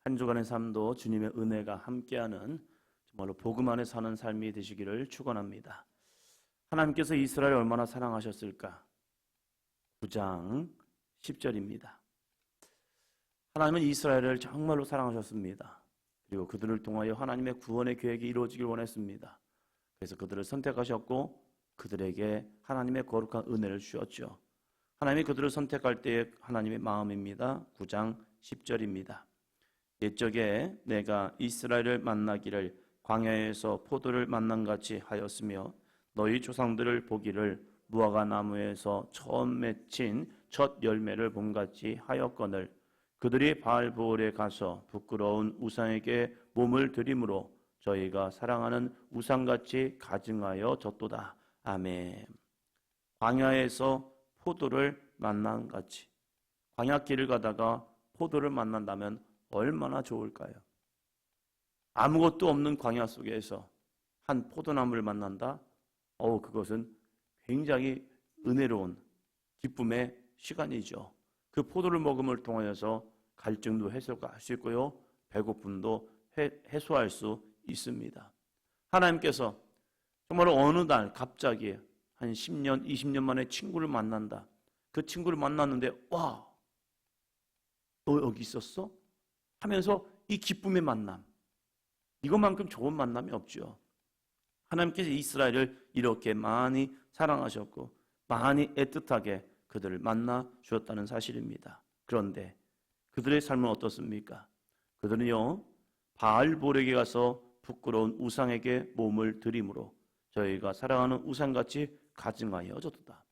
한 주간의 삶도 주님의 은혜가 함께하는 정말로 복음 안에 사는 삶이 되시기를 축원합니다. 하나님께서 이스라엘을 얼마나 사랑하셨을까? 9장 10절입니다. 하나님은 이스라엘을 정말로 사랑하셨습니다. 그리고 그들을 통하여 하나님의 구원의 계획이 이루어지길 원했습니다. 그래서 그들을 선택하셨고 그들에게 하나님의 거룩한 은혜를 주셨죠. 하나님이 그들을 선택할 때의 하나님의 마음입니다. 9장 10절입니다. 옛적에 내가 이스라엘을 만나기를 광야에서 포도를 만난 같이 하였으며 너희 조상들을 보기를 무화과 나무에서 처음 맺힌 첫 열매를 봄같이 하였거늘 그들이 바알보올에 가서 부끄러운 우상에게 몸을 들임으로 저희가 사랑하는 우상같이 가증하여 졌도다. 아멘. 광야에서 포도를 만난 같이, 광야길을 가다가 포도를 만난다면 얼마나 좋을까요? 아무것도 없는 광야 속에서 한 포도나무를 만난다? 그것은 굉장히 은혜로운 기쁨의 시간이죠. 그 포도를 먹음을 통하여서 갈증도 해소할 수 있고요, 배고픔도 해소할 수 있습니다. 하나님께서 정말 어느 날 갑자기 한 10년, 20년 만에 친구를 만난다. 그 친구를 만났는데 와, 너 여기 있었어? 하면서 이 기쁨의 만남, 이것만큼 좋은 만남이 없죠. 하나님께서 이스라엘을 이렇게 많이 사랑하셨고 많이 애틋하게 그들을 만나 주었다는 사실입니다. 그런데 그들의 삶은 어떻습니까? 그들은요, 바알볼에게 가서 부끄러운 우상에게 몸을 들임으로 저희가 사랑하는 우상같이 가증하여 졌도다.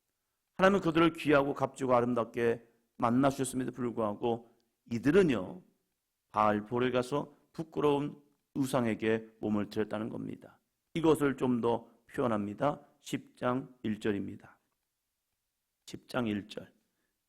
하나님은 그들을 귀하고 값지고 아름답게 만나 주셨음에도 불구하고 이들은요, 바알볼에 가서 부끄러운 우상에게 몸을 들였다는 겁니다. 이것을 좀 더 표현합니다. 10장 1절입니다. 10장 1절.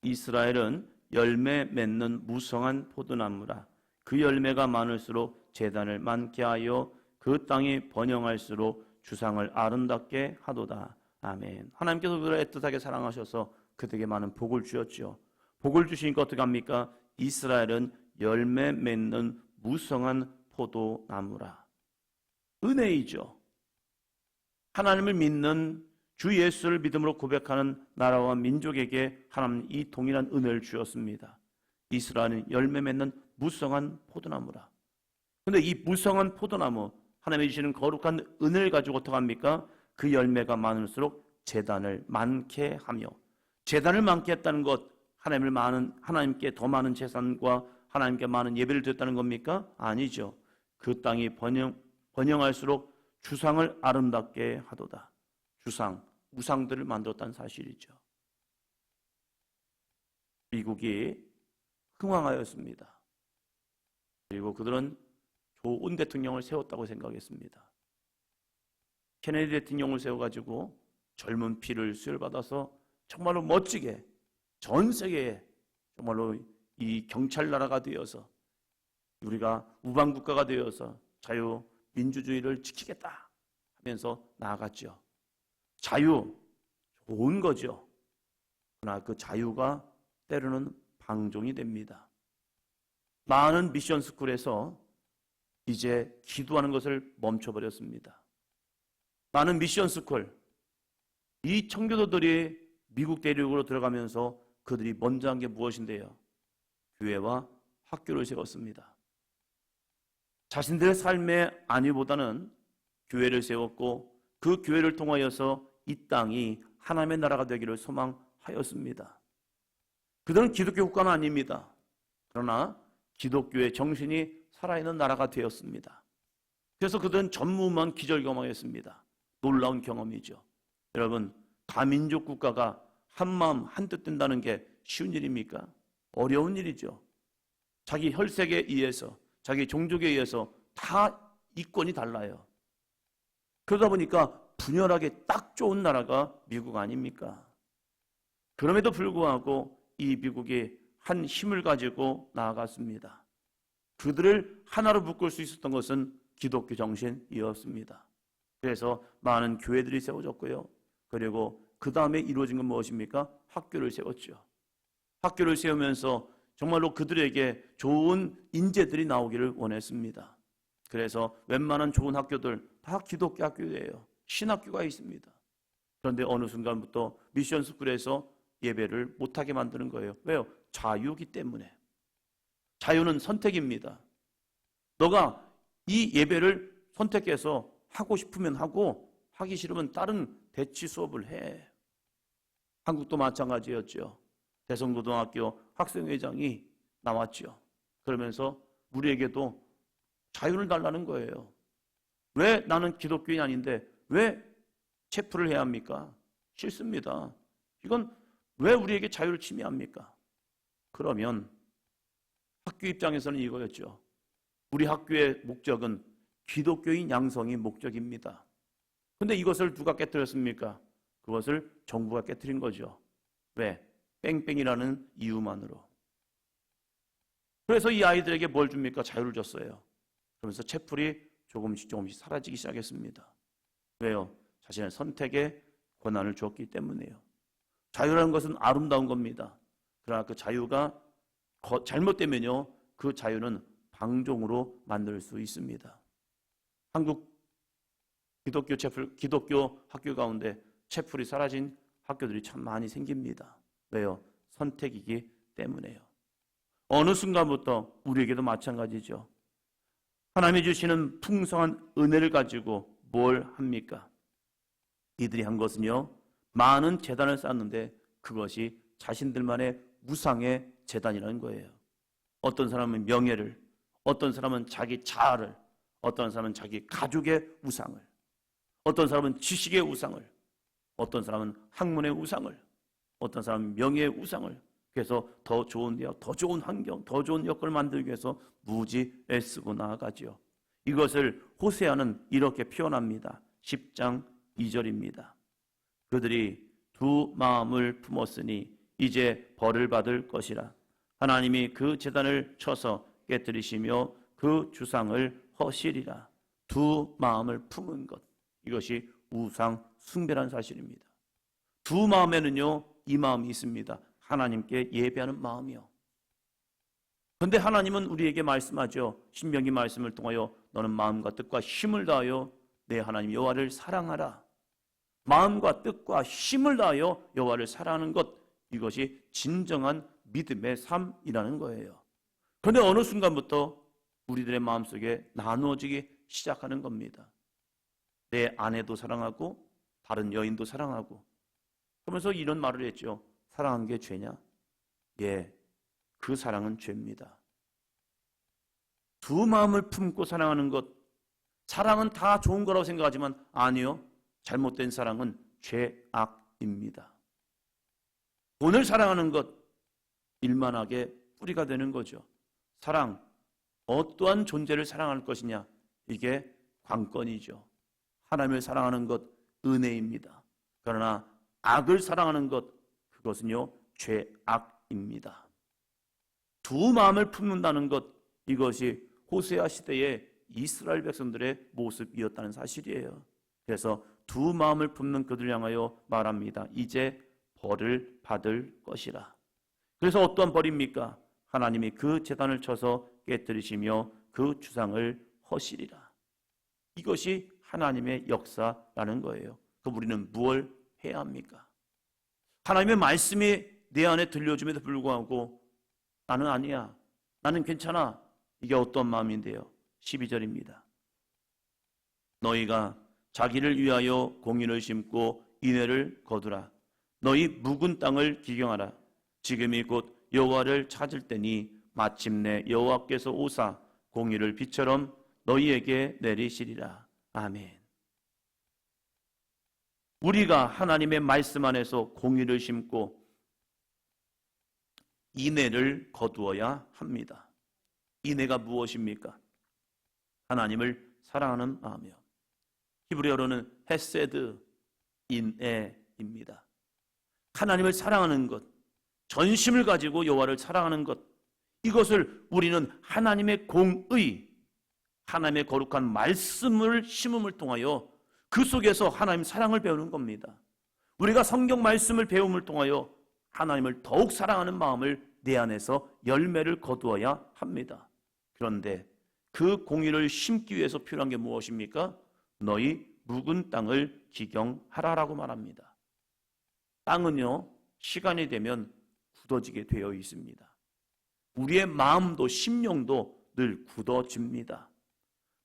이스라엘은 열매 맺는 무성한 포도나무라. 그 열매가 많을수록 제단을 많게 하여 그 땅이 번영할수록 주상을 아름답게 하도다. 아멘. 하나님께서 그들을 애틋하게 사랑하셔서 그들에게 많은 복을 주셨죠. 복을 주시니까 어떻게 합니까? 이스라엘은 열매 맺는 무성한 포도나무라. 은혜이죠. 하나님을 믿는 주 예수를 믿음으로 고백하는 나라와 민족에게 하나님은 이 동일한 은혜를 주었습니다. 이스라엘은 열매 맺는 무성한 포도나무라. 그런데 이 무성한 포도나무, 하나님이 주시는 거룩한 은혜를 가지고 어떻게 합니까? 그 열매가 많을수록 제단을 많게 하며, 제단을 많게 했다는 것, 하나님께 더 많은 제사과 하나님께 많은 예배를 드렸다는 겁니까? 아니죠. 그 땅이 번영할수록 주상을 아름답게 하도다. 주상, 우상들을 만들었다는 사실이죠. 미국이 흥왕하였습니다. 그리고 그들은 좋은 대통령을 세웠다고 생각했습니다. 케네디 대통령을 세워가지고 젊은 피를 수혈받아서 정말로 멋지게 전 세계에 정말로 이 경찰 나라가 되어서 우리가 우방국가가 되어서 자유민주주의를 지키겠다 하면서 나아갔죠. 자유, 좋은 거죠. 그러나 그 자유가 때로는 방종이 됩니다. 많은 미션 스쿨에서 이제 기도하는 것을 멈춰버렸습니다. 많은 미션 스쿨, 이 청교도들이 미국 대륙으로 들어가면서 그들이 먼저 한 게 무엇인데요? 교회와 학교를 세웠습니다. 자신들의 삶의 안위보다는 교회를 세웠고 그 교회를 통하여서 이 땅이 하나님의 나라가 되기를 소망하였습니다. 그들은 기독교 국가는 아닙니다. 그러나 기독교의 정신이 살아있는 나라가 되었습니다. 그래서 그들은 전무후무한 기절 경험했습니다. 놀라운 경험이죠. 여러분, 다민족 국가가 한마음 한뜻 된다는 게 쉬운 일입니까? 어려운 일이죠. 자기 혈색에 의해서, 자기 종족에 의해서 다 이권이 달라요. 그러다 보니까 분열하게 딱 좋은 나라가 미국 아닙니까? 그럼에도 불구하고 이 미국이 한 힘을 가지고 나아갔습니다. 그들을 하나로 묶을 수 있었던 것은 기독교 정신이었습니다. 그래서 많은 교회들이 세워졌고요. 그리고 그 다음에 이루어진 건 무엇입니까? 학교를 세웠죠. 학교를 세우면서 정말로 그들에게 좋은 인재들이 나오기를 원했습니다. 그래서 웬만한 좋은 학교들 다 기독교 학교예요. 신학교가 있습니다. 그런데 어느 순간부터 미션 스쿨에서 예배를 못하게 만드는 거예요. 왜요? 자유이기 때문에. 자유는 선택입니다. 너가 이 예배를 선택해서 하고 싶으면 하고 하기 싫으면 다른 대치 수업을 해. 한국도 마찬가지였죠. 대성고등학교 학생회장이 나왔죠. 그러면서 우리에게도 자유를 달라는 거예요. 왜 나는 기독교인이 아닌데 왜 체프를 해야 합니까? 싫습니다. 이건 왜 우리에게 자유를 침해합니까? 그러면 학교 입장에서는 이거였죠. 우리 학교의 목적은 기독교인 양성이 목적입니다. 그런데 이것을 누가 깨뜨렸습니까? 그것을 정부가 깨뜨린 거죠. 왜? 뺑뺑이라는 이유만으로. 그래서 이 아이들에게 뭘 줍니까? 자유를 줬어요. 그러면서 채플이 조금씩 사라지기 시작했습니다. 왜요? 자신의 선택의 권한을 주었기 때문이에요. 자유라는 것은 아름다운 겁니다. 그러나 그 자유가 잘못되면요, 그 자유는 방종으로 만들 수 있습니다. 한국 기독교 학교 가운데 채플이 사라진 학교들이 참 많이 생깁니다. 왜요? 선택이기 때문에요. 어느 순간부터 우리에게도 마찬가지죠. 하나님이 주시는 풍성한 은혜를 가지고 뭘 합니까? 이들이 한 것은요, 많은 제단을 쌓았는데 그것이 자신들만의 우상의 제단이라는 거예요. 어떤 사람은 명예를, 어떤 사람은 자기 자아를, 어떤 사람은 자기 가족의 우상을, 어떤 사람은 지식의 우상을, 어떤 사람은 학문의 우상을, 어떤 사람은 명예의 우상을, 그래서 더 좋은 대학, 더 좋은 환경, 더 좋은 여건을 만들기 위해서 무지 애쓰고 나아가죠. 이것을 호세아는 이렇게 표현합니다. 10장 2절입니다. 그들이 두 마음을 품었으니 이제 벌을 받을 것이라. 하나님이 그 제단을 쳐서 깨뜨리시며 그 주상을 허시리라. 두 마음을 품은 것, 이것이 우상 숭배라는 사실입니다. 두 마음에는요, 이 마음이 있습니다. 하나님께 예배하는 마음이요. 그런데 하나님은 우리에게 말씀하죠. 신명기 말씀을 통하여 너는 마음과 뜻과 힘을 다하여 내 하나님 여호와를 사랑하라. 마음과 뜻과 힘을 다하여 여호와를 사랑하는 것, 이것이 진정한 믿음의 삶이라는 거예요. 그런데 어느 순간부터 우리들의 마음속에 나누어지기 시작하는 겁니다. 내 아내도 사랑하고 다른 여인도 사랑하고, 그러면서 이런 말을 했죠. 사랑한 게 죄냐? 예, 그 사랑은 죄입니다. 두 마음을 품고 사랑하는 것, 사랑은 다 좋은 거라고 생각하지만 아니요, 잘못된 사랑은 죄악입니다. 돈을 사랑하는 것, 일만하게 뿌리가 되는 거죠. 사랑, 어떠한 존재를 사랑할 것이냐, 이게 관건이죠. 하나님을 사랑하는 것, 은혜입니다. 그러나 악을 사랑하는 것, 그것은요, 죄악입니다. 두 마음을 품는다는 것, 이것이 호세아 시대의 이스라엘 백성들의 모습이었다는 사실이에요. 그래서 두 마음을 품는 그들을 향하여 말합니다. 이제 벌을 받을 것이라. 그래서 어떠한 벌입니까? 하나님이 그 제단을 쳐서 깨뜨리시며 그 주상을 허시리라. 이것이 하나님의 역사라는 거예요. 그럼 우리는 무엇을 해야 합니까? 하나님의 말씀이 내 안에 들려줌에도 불구하고 나는 아니야, 나는 괜찮아, 이게 어떤 마음인데요? 12절입니다. 너희가 자기를 위하여 공의를 심고 인애를 거두라. 너희 묵은 땅을 기경하라. 지금이 곧 여호와를 찾을 때니 마침내 여호와께서 오사 공의를 비처럼 너희에게 내리시리라. 아멘. 우리가 하나님의 말씀 안에서 공의를 심고 인애를 거두어야 합니다. 인애가 무엇입니까? 하나님을 사랑하는 마음이요. 히브리어로는 헤세드, 인애입니다. 하나님을 사랑하는 것, 전심을 가지고 여호와를 사랑하는 것, 이것을 우리는 하나님의 공의, 하나님의 거룩한 말씀을 심음을 통하여 그 속에서 하나님 사랑을 배우는 겁니다. 우리가 성경 말씀을 배움을 통하여 하나님을 더욱 사랑하는 마음을 내 안에서 열매를 거두어야 합니다. 그런데 그 공의를 심기 위해서 필요한 게 무엇입니까? 너희 묵은 땅을 기경하라라고 말합니다. 땅은요, 시간이 되면 굳어지게 되어 있습니다. 우리의 마음도 심령도 늘 굳어집니다.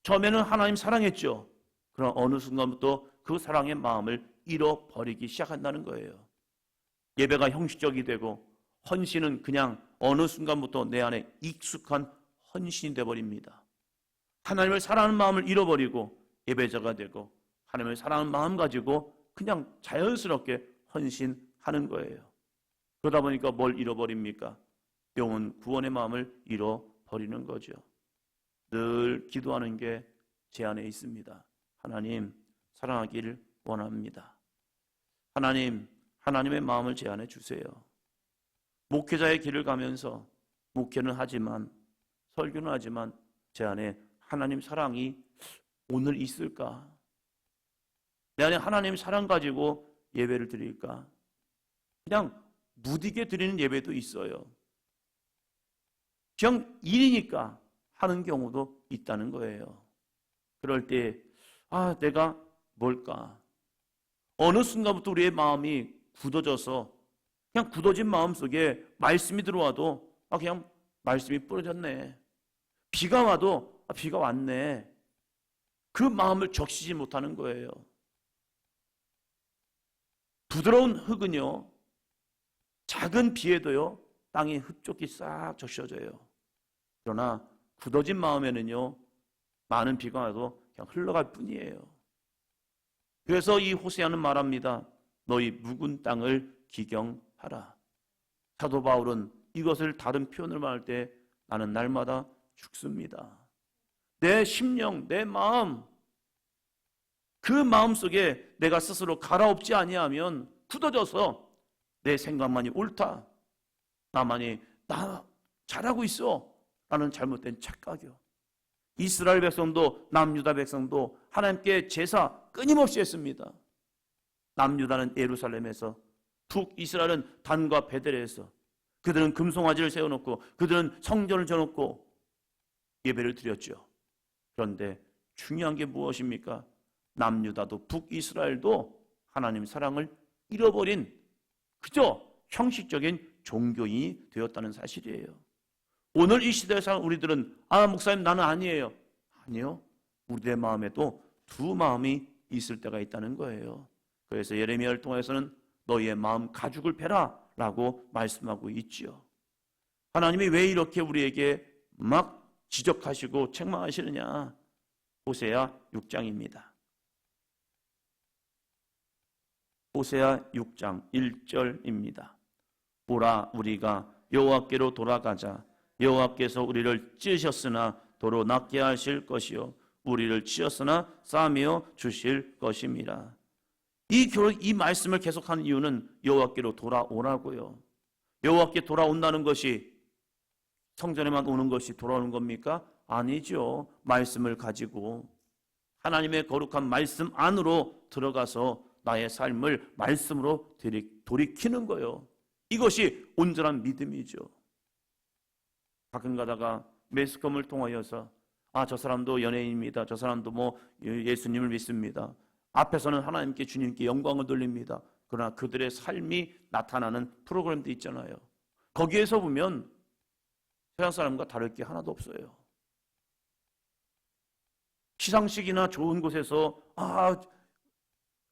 처음에는 하나님 사랑했죠. 그러나 어느 순간부터 그 사랑의 마음을 잃어버리기 시작한다는 거예요. 예배가 형식적이 되고 헌신은 그냥 어느 순간부터 내 안에 익숙한 헌신이 되어버립니다. 하나님을 사랑하는 마음을 잃어버리고 예배자가 되고 하나님을 사랑하는 마음 가지고 그냥 자연스럽게 헌신하는 거예요. 그러다 보니까 뭘 잃어버립니까? 영혼 구원의 마음을 잃어버리는 거죠. 늘 기도하는 게 제 안에 있습니다. 하나님, 사랑하기를 원합니다. 하나님, 하나님의 마음을 제 안에 주세요. 목회자의 길을 가면서 목회는 하지만, 설교는 하지만 제 안에 하나님 사랑이 오늘 있을까? 내 안에 하나님 사랑 가지고 예배를 드릴까? 그냥 무디게 드리는 예배도 있어요. 그냥 일이니까 하는 경우도 있다는 거예요. 그럴 때 내가 뭘까? 어느 순간부터 우리의 마음이 굳어져서 그냥 굳어진 마음 속에 말씀이 들어와도 그냥 말씀이 부러졌네. 비가 와도 비가 왔네. 그 마음을 적시지 못하는 거예요. 부드러운 흙은요, 작은 비에도요, 땅이 흡족히 싹 적셔져요. 그러나 굳어진 마음에는요, 많은 비가 와도 그냥 흘러갈 뿐이에요. 그래서 이 호세아는 말합니다. 너희 묵은 땅을 기경하라. 사도 바울은 이것을 다른 표현을 말할 때 나는 날마다 죽습니다. 내 심령, 내 마음, 그 마음 속에 내가 스스로 갈아엎지 아니하면 굳어져서 내 생각만이 옳다. 나만이 나 잘하고 있어 라는 잘못된 착각이요. 이스라엘 백성도 남유다 백성도 하나님께 제사 끊임없이 했습니다. 남유다는 예루살렘에서, 북이스라엘은 단과 베델에서 그들은 금송아지를 세워놓고 그들은 성전을 져놓고 예배를 드렸죠. 그런데 중요한 게 무엇입니까? 남유다도 북이스라엘도 하나님 사랑을 잃어버린 그저 형식적인 종교인이 되었다는 사실이에요. 오늘 이 시대에서 우리들은 목사님 나는 아니에요. 아니요. 우리의 마음에도 두 마음이 있을 때가 있다는 거예요. 그래서 예레미야를 통해서는 너희의 마음 가죽을 베라 라고 말씀하고 있지요. 하나님이 왜 이렇게 우리에게 막 지적하시고 책망하시느냐? 호세아 6장입니다. 호세아 6장 1절입니다. 보라, 우리가 여호와께로 돌아가자. 여호와께서 우리를 찌으셨으나 도로 낫게 하실 것이요 우리를 치었으나 싸매어 주실 것임이라. 이 말씀을 계속하는 이유는 여호와께로 돌아오라고요. 여호와께 돌아온다는 것이 성전에만 오는 것이 돌아오는 겁니까? 아니죠. 말씀을 가지고 하나님의 거룩한 말씀 안으로 들어가서 나의 삶을 말씀으로 돌이키는 거예요. 이것이 온전한 믿음이죠. 가끔 가다가 매스컴을 통하여서 저 사람도 연예인입니다. 저 사람도 예수님을 믿습니다. 앞에서는 하나님께 주님께 영광을 돌립니다. 그러나 그들의 삶이 나타나는 프로그램도 있잖아요. 거기에서 보면 세상 사람과 다를 게 하나도 없어요. 시상식이나 좋은 곳에서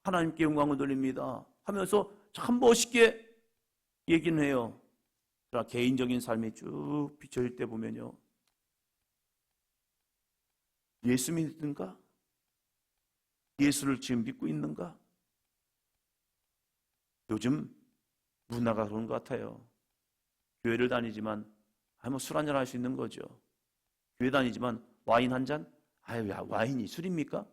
하나님께 영광을 돌립니다 하면서 참 멋있게 얘기는 해요. 그러나 개인적인 삶이 쭉 비춰질 때 보면요, 예수 믿는가? 예수를 지금 믿고 있는가? 요즘 문화가 그런 것 같아요. 교회를 다니지만 술 한잔 할 수 있는 거죠. 교회 다니지만 와인 한 잔? 와인이 술입니까?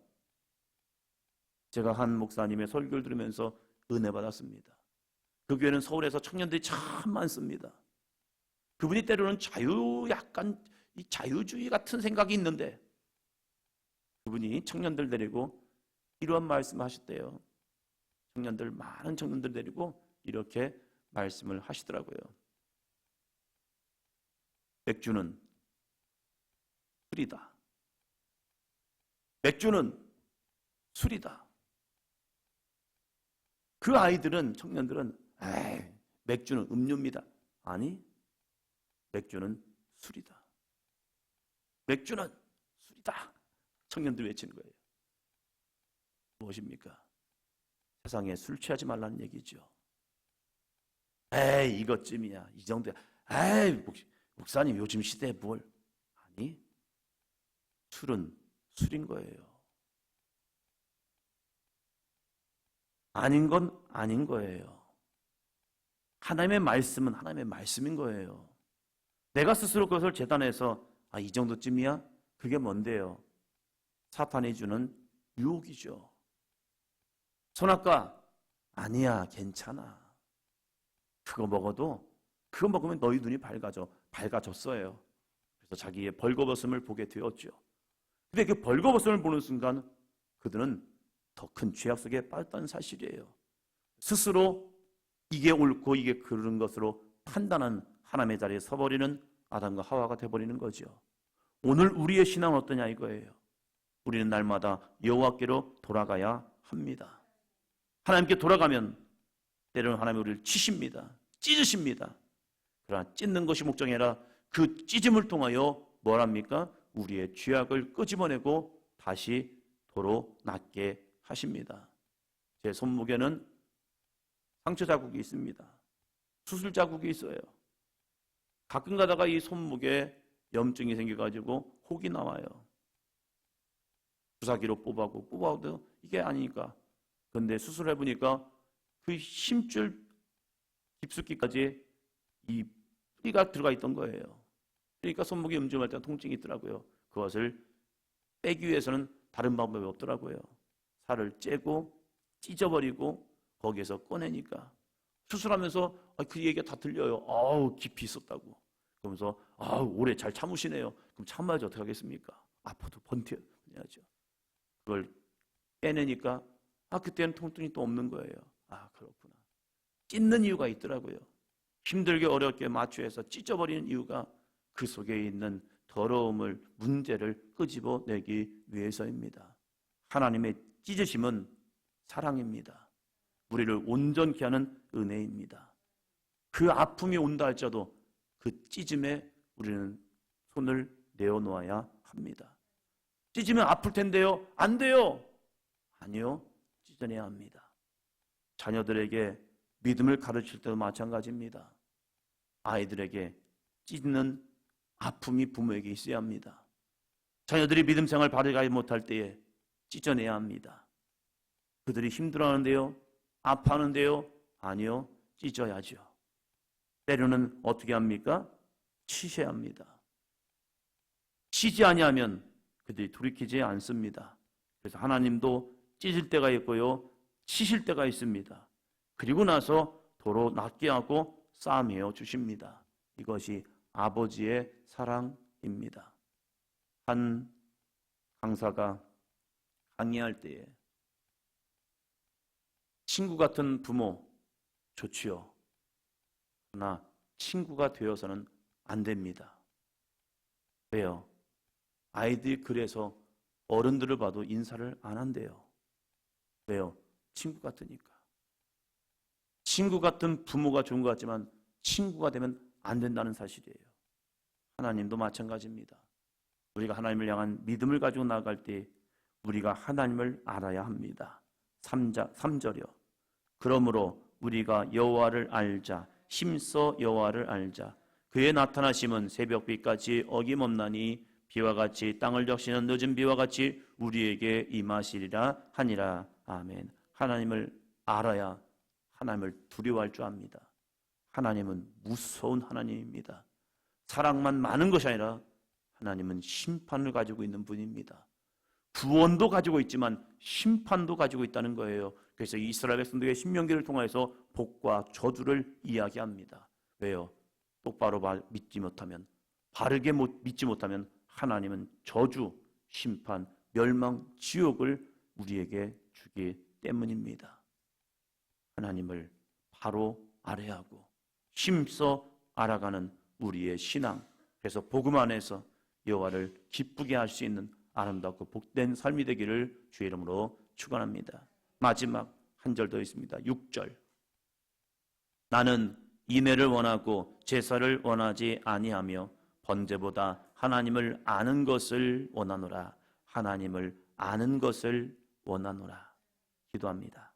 제가 한 목사님의 설교를 들으면서 은혜 받았습니다. 그 교회는 서울에서 청년들이 참 많습니다. 그분이 때로는 약간 이 자유주의 같은 생각이 있는데 그분이 청년들 데리고 이러한 말씀을 하셨대요. 많은 청년들 데리고 이렇게 말씀을 하시더라고요. 맥주는 술이다. 맥주는 술이다. 그 아이들은, 청년들은 에이, 맥주는 음료입니다. 아니, 맥주는 술이다. 맥주는 술이다. 청년들이 외치는 거예요. 무엇입니까? 세상에 술 취하지 말라는 얘기죠. 에이, 이것쯤이야. 이 정도야. 에이, 목사님 요즘 시대에 뭘. 아니, 술은 술인 거예요. 아닌 건 아닌 거예요. 하나님의 말씀은 하나님의 말씀인 거예요. 내가 스스로 그것을 재단해서 이 정도쯤이야? 그게 뭔데요? 사탄이 주는 유혹이죠. 선악과 아니야, 괜찮아. 그거 먹으면 너희 눈이 밝아졌어요. 그래서 자기의 벌거벗음을 보게 되었죠. 근데 그 벌거벗음을 보는 순간 그들은 더 큰 죄악 속에 빠졌다는 사실이에요. 스스로 이게 옳고 이게 그른 것으로 판단한 하나님의 자리에 서버리는 아담과 하와가 되어버리는 거죠. 오늘 우리의 신앙은 어떠냐 이거예요. 우리는 날마다 여호와께로 돌아가야 합니다. 하나님께 돌아가면 때로는 하나님이 우리를 치십니다. 찢으십니다. 그러나 찢는 것이 목적이 아니라 그 찢음을 통하여 뭘 합니까? 우리의 죄악을 끄집어내고 다시 도로 낫게 하십니다. 제 손목에는 상처 자국이 있습니다. 수술 자국이 있어요. 가끔 가다가 이 손목에 염증이 생겨가지고 혹이 나와요. 주사기로 뽑아도 이게 아니니까. 그런데 수술해보니까 그 힘줄 깊숙이까지 이 뿌리가 들어가 있던 거예요. 그러니까 손목에 염증할 때 통증이 있더라고요. 그것을 빼기 위해서는 다른 방법이 없더라고요. 살을 째고 찢어버리고 거기에서 꺼내니까 수술하면서 그 얘기가 다 들려요. 아우 깊이 있었다고. 그러면서 오래 잘 참으시네요. 그럼 참아야지 어떻게 하겠습니까? 아파도 버텨야죠. 그걸 빼내니까 그때는 통증이 또 없는 거예요. 그렇구나. 찢는 이유가 있더라고요. 힘들게 어렵게 마취해서 찢어버리는 이유가 그 속에 있는 더러움을, 문제를 끄집어내기 위해서입니다. 하나님의 찢으심은 사랑입니다. 우리를 온전케 하는 은혜입니다. 그 아픔이 온다 할지라도 그 찢음에 우리는 손을 내어놓아야 합니다. 찢으면 아플 텐데요? 안 돼요. 아니요. 찢어내야 합니다. 자녀들에게 믿음을 가르칠 때도 마찬가지입니다. 아이들에게 찢는 아픔이 부모에게 있어야 합니다. 자녀들이 믿음 생활 바르게 하지 못할 때에 찢어내야 합니다. 그들이 힘들어하는데요? 아파하는데요? 아니요. 찢어야죠. 때로는 어떻게 합니까? 치셔야 합니다. 치지 아니하면 그들이 돌이키지 않습니다. 그래서 하나님도 찢을 때가 있고요. 치실 때가 있습니다. 그리고 나서 도로 낫게 하고 싸매어 주십니다. 이것이 아버지의 사랑입니다. 한 강사가 강의할 때에 친구 같은 부모 좋지요. 그러나 친구가 되어서는 안 됩니다. 왜요? 아이들이 그래서 어른들을 봐도 인사를 안 한대요. 왜요? 친구 같으니까. 친구 같은 부모가 좋은 것 같지만 친구가 되면 안 된다는 사실이에요. 하나님도 마찬가지입니다. 우리가 하나님을 향한 믿음을 가지고 나아갈 때 우리가 하나님을 알아야 합니다. 3절이요. 그러므로 우리가 여호와를 알자. 힘써 여호와를 알자. 그의 나타나심은 새벽빛같이 어김없나니 비와 같이 땅을 적시는 늦은 비와 같이 우리에게 임하시리라 하니라. 아멘. 하나님을 알아야 하나님을 두려워할 줄 압니다. 하나님은 무서운 하나님입니다. 사랑만 많은 것이 아니라 하나님은 심판을 가지고 있는 분입니다. 구원도 가지고 있지만 심판도 가지고 있다는 거예요. 그래서 이스라엘 백성들에게 신명기를 통해서 복과 저주를 이야기합니다. 왜요? 똑바로 믿지 못하면, 바르게 믿지 못하면 하나님은 저주, 심판, 멸망, 지옥을 우리에게 주기 때문입니다. 하나님을 바로 알아야 하고 힘써 알아가는 우리의 신앙, 그래서 복음 안에서 여호와를 기쁘게 할 수 있는 아름답고 복된 삶이 되기를 주의 이름으로 축원합니다. 마지막 한 절 더 있습니다. 6절. 나는 인애를 원하고 제사를 원하지 아니하며 번제보다 하나님을 아는 것을 원하노라. 하나님을 아는 것을 원하노라. 기도합니다.